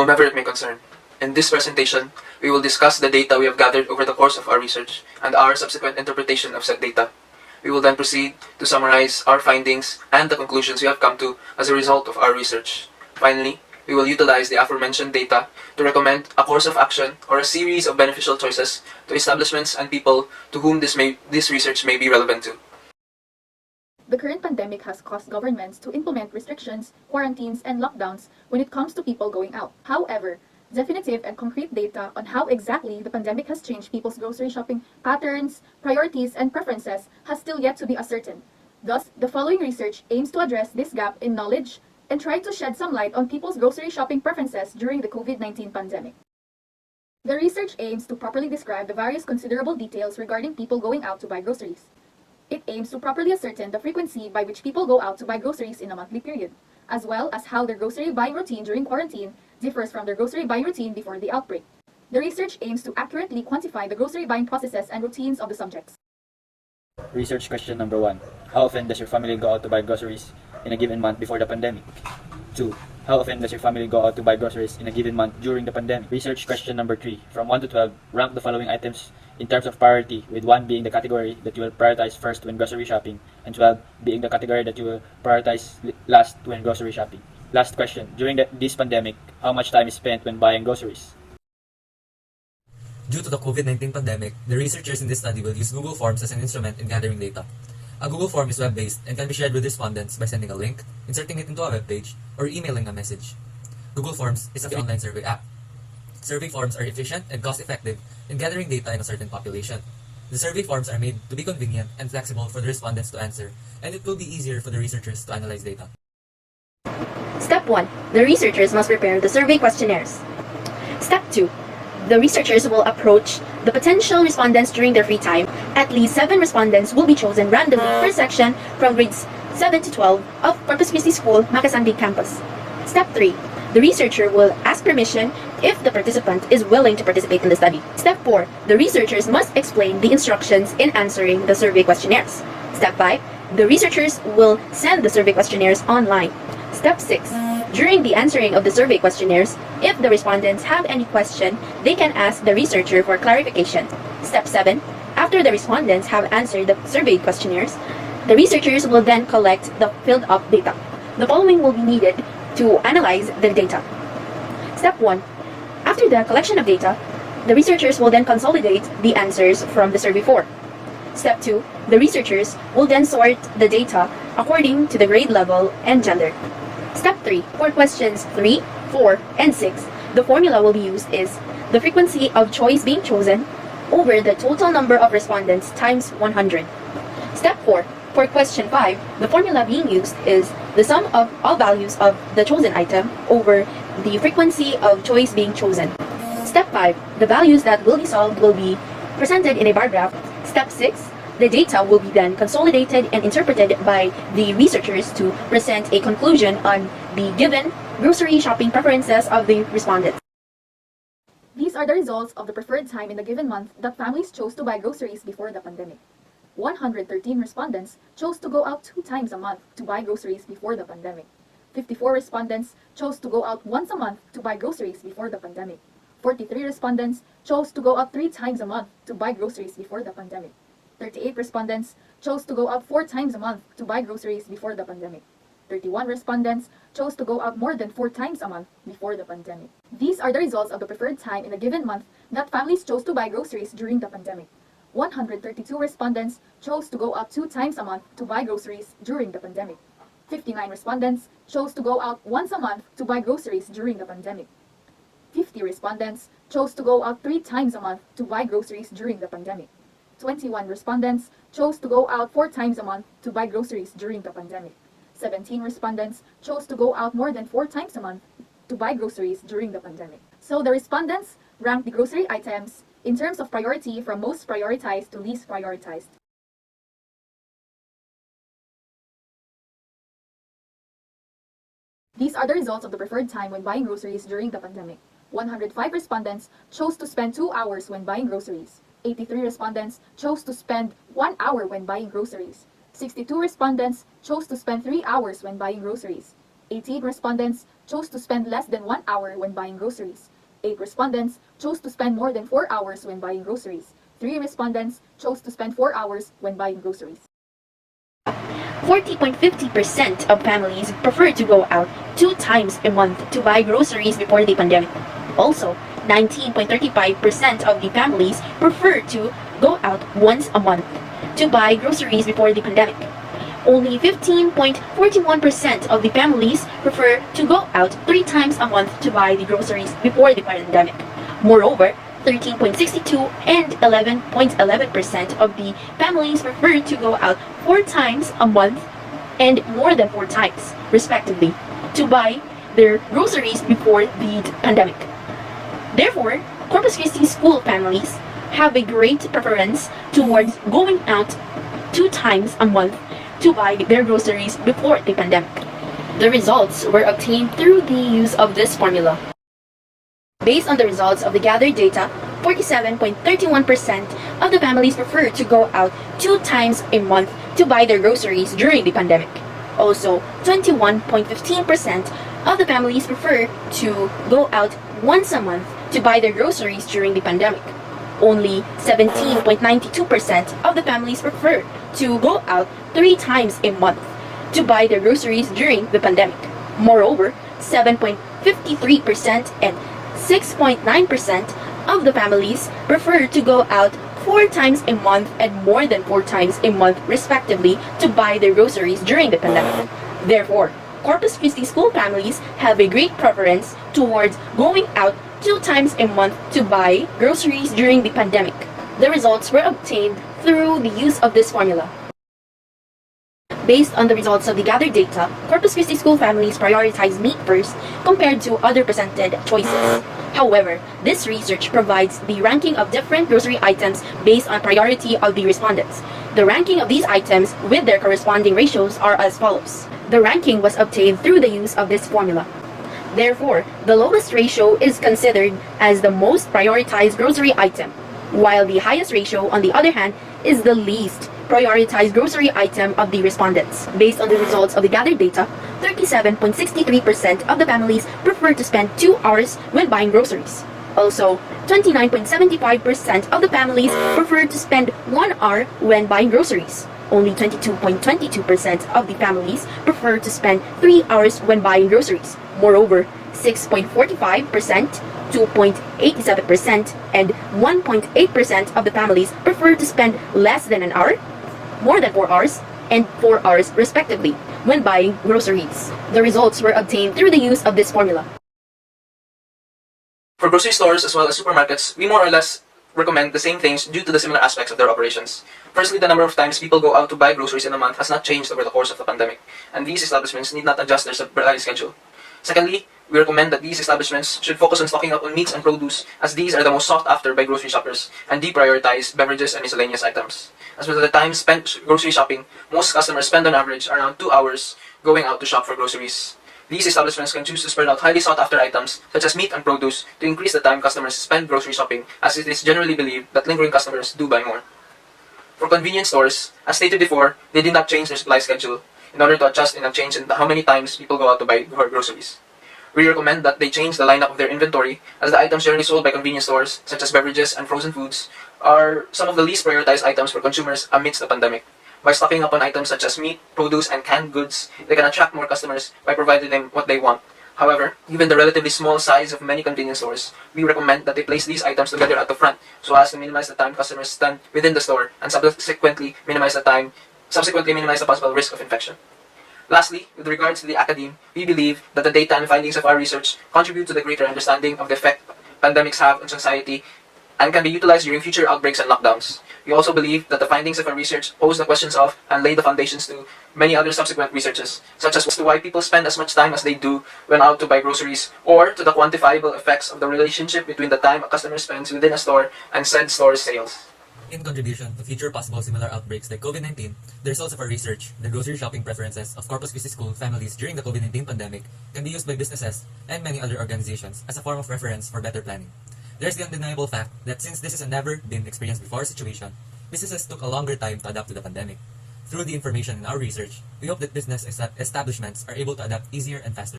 whomever it may concern. In this presentation, we will discuss the data we have gathered over the course of our research and our subsequent interpretation of said data. We will then proceed to summarize our findings and the conclusions we have come to as a result of our research. Finally, we will utilize the aforementioned data to recommend a course of action or a series of beneficial choices to establishments and people to whom this research may be relevant to. The current pandemic has caused governments to implement restrictions, quarantines, and lockdowns when it comes to people going out. However, definitive and concrete data on how exactly the pandemic has changed people's grocery shopping patterns, priorities, and preferences has still yet to be ascertained. Thus, the following research aims to address this gap in knowledge and try to shed some light on people's grocery shopping preferences during the COVID-19 pandemic. The research aims to properly describe the various considerable details regarding people going out to buy groceries. It aims to properly ascertain the frequency by which people go out to buy groceries in a monthly period, as well as how their grocery buying routine during quarantine differs from their grocery buying routine before the outbreak. The research aims to accurately quantify the grocery buying processes and routines of the subjects. Research question number 1. How often does your family go out to buy groceries in a given month before the pandemic? 2. How often does your family go out to buy groceries in a given month during the pandemic? Research question number 3. From 1 to 12, rank the following items in terms of priority, with 1 being the category that you will prioritize first when grocery shopping, and 12 being the category that you will prioritize last when grocery shopping. Last question. During this pandemic, how much time is spent when buying groceries? Due to the COVID-19 pandemic, the researchers in this study will use Google Forms as an instrument in gathering data. A Google form is web-based and can be shared with respondents by sending a link, inserting it into a web page, or emailing a message. Google Forms is a free online survey app. Survey forms are efficient and cost-effective in gathering data in a certain population. The survey forms are made to be convenient and flexible for the respondents to answer, and it will be easier for the researchers to analyze data. Step 1. The researchers must prepare the survey questionnaires. Step 2. The researchers will approach the potential respondents during their free time. At least 7 respondents will be chosen randomly per section from grades 7 to 12 of Corpus Christi School, Macasandig campus. Step 3. The researcher will ask permission if the participant is willing to participate in the study. Step 4. The researchers must explain the instructions in answering the survey questionnaires. Step 5. The researchers will send the survey questionnaires online. Step 6. During the answering of the survey questionnaires, if the respondents have any question, they can ask the researcher for clarification. Step 7. After the respondents have answered the survey questionnaires, the researchers will then collect the filled up data. The following will be needed to analyze the data. Step 1. After the collection of data, the researchers will then consolidate the answers from the survey form. Step 2. The researchers will then sort the data according to the grade level and gender. Step 3. For questions 3, 4, and 6, the formula will be used is the frequency of choice being chosen over the total number of respondents times 100. Step 4. For question 5, the formula being used is the sum of all values of the chosen item over the frequency of choice being chosen. Step 5. The values that will be solved will be presented in a bar graph. Step 6. The data will be then consolidated and interpreted by the researchers to present a conclusion on the given grocery shopping preferences of the respondents. These are the results of the preferred time in the given month that families chose to buy groceries before the pandemic. 113 respondents chose to go out 2 times a month to buy groceries before the pandemic. 54 respondents chose to go out once a month to buy groceries before the pandemic. 43 respondents chose to go out 3 times a month to buy groceries before the pandemic. 38 respondents chose to go out 4 times a month to buy groceries before the pandemic. 31 respondents chose to go out more than 4 times a month before the pandemic. These are the results of the preferred time in a given month that families chose to buy groceries during the pandemic. 132 respondents chose to go out 2 times a month to buy groceries during the pandemic. 59 respondents chose to go out once a month to buy groceries during the pandemic. 50 respondents chose to go out 3 times a month to buy groceries during the pandemic. 21 respondents chose to go out 4 times a month to buy groceries during the pandemic. 17 respondents chose to go out more than 4 times a month to buy groceries during the pandemic. So the respondents ranked the grocery items in terms of priority from most prioritized to least prioritized. These are the results of the preferred time when buying groceries during the pandemic. 105 respondents chose to spend 2 hours when buying groceries. 83 respondents chose to spend 1 hour when buying groceries. 62 respondents chose to spend 3 hours when buying groceries. 18 respondents chose to spend less than 1 hour when buying groceries. 8 respondents chose to spend more than 4 hours when buying groceries. 3 respondents chose to spend 4 hours when buying groceries. 40.50% of families prefer to go out 2 times a month to buy groceries before the pandemic. Also, 19.35% of the families prefer to go out once a month to buy groceries before the pandemic. Only 15.41% of the families prefer to go out 3 times a month to buy the groceries before the pandemic. Moreover, 13.62 and 11.11% of the families prefer to go out 4 times a month and more than 4 times, respectively, to buy their groceries before the pandemic. Therefore, Corpus Christi school families have a great preference towards going out 2 times a month to buy their groceries before the pandemic. The results were obtained through the use of this formula. Based on the results of the gathered data, 47.31% of the families prefer to go out 2 times a month to buy their groceries during the pandemic. Also, 21.15% of the families prefer to go out once a month to buy their groceries during the pandemic. Only 17.92% of the families prefer to go out 3 times a month to buy their groceries during the pandemic. Moreover, 7.53% and 6.9% of the families prefer to go out 4 times a month and more than 4 times a month, respectively, to buy their groceries during the pandemic. Therefore, Corpus Christi school families have a great preference towards going out 2 times a month to buy groceries during the pandemic. The results were obtained through the use of this formula. Based on the results of the gathered data, Corpus Christi school families prioritize meat first compared to other presented choices. However, this research provides the ranking of different grocery items based on priority of the respondents. The ranking of these items with their corresponding ratios are as follows. The ranking was obtained through the use of this formula. Therefore, the lowest ratio is considered as the most prioritized grocery item, while the highest ratio, on the other hand, is the least prioritized grocery item of the respondents. Based on the results of the gathered data, 37.63% of the families prefer to spend 2 hours when buying groceries. Also, 29.75% of the families prefer to spend 1 hour when buying groceries. Only 22.22% of the families prefer to spend 3 hours when buying groceries. Moreover, 6.45%, 2.87%, and 1.8% of the families prefer to spend less than an hour, more than 4 hours, and 4 hours respectively when buying groceries. The results were obtained through the use of this formula. For grocery stores as well as supermarkets, we more or less recommend the same things due to the similar aspects of their operations. Firstly, the number of times people go out to buy groceries in a month has not changed over the course of the pandemic, and these establishments need not adjust their supply schedule. Secondly, we recommend that these establishments should focus on stocking up on meats and produce, as these are the most sought after by grocery shoppers, and deprioritize beverages and miscellaneous items. As for the time spent grocery shopping, most customers spend on average around 2 hours going out to shop for groceries. These establishments can choose to spread out highly sought after items, such as meat and produce, to increase the time customers spend grocery shopping, as it is generally believed that lingering customers do buy more. For convenience stores, as stated before, they did not change their supply schedule in order to adjust in a change in how many times people go out to buy groceries. We recommend that they change the lineup of their inventory, as the items generally sold by convenience stores, such as beverages and frozen foods, are some of the least prioritized items for consumers amidst the pandemic. By stocking up on items such as meat, produce, and canned goods, they can attract more customers by providing them what they want. However, given the relatively small size of many convenience stores, we recommend that they place these items together at the front so as to minimize the time customers spend within the store and subsequently minimize the possible risk of infection. Lastly, with regards to the academe, we believe that the data and findings of our research contribute to the greater understanding of the effect pandemics have on society and can be utilized during future outbreaks and lockdowns. We also believe that the findings of our research pose the questions of and lay the foundations to many other subsequent researches, such as to why people spend as much time as they do when out to buy groceries, or to the quantifiable effects of the relationship between the time a customer spends within a store and said store's sales. In contribution to future possible similar outbreaks like COVID-19, the results of our research, the grocery shopping preferences of Corpus Christi school families during the COVID-19 pandemic, can be used by businesses and many other organizations as a form of reference for better planning. There's the undeniable fact that since this is a never been experienced before situation, businesses took a longer time to adapt to the pandemic. Through the information in our research, we hope that business establishments are able to adapt easier and faster.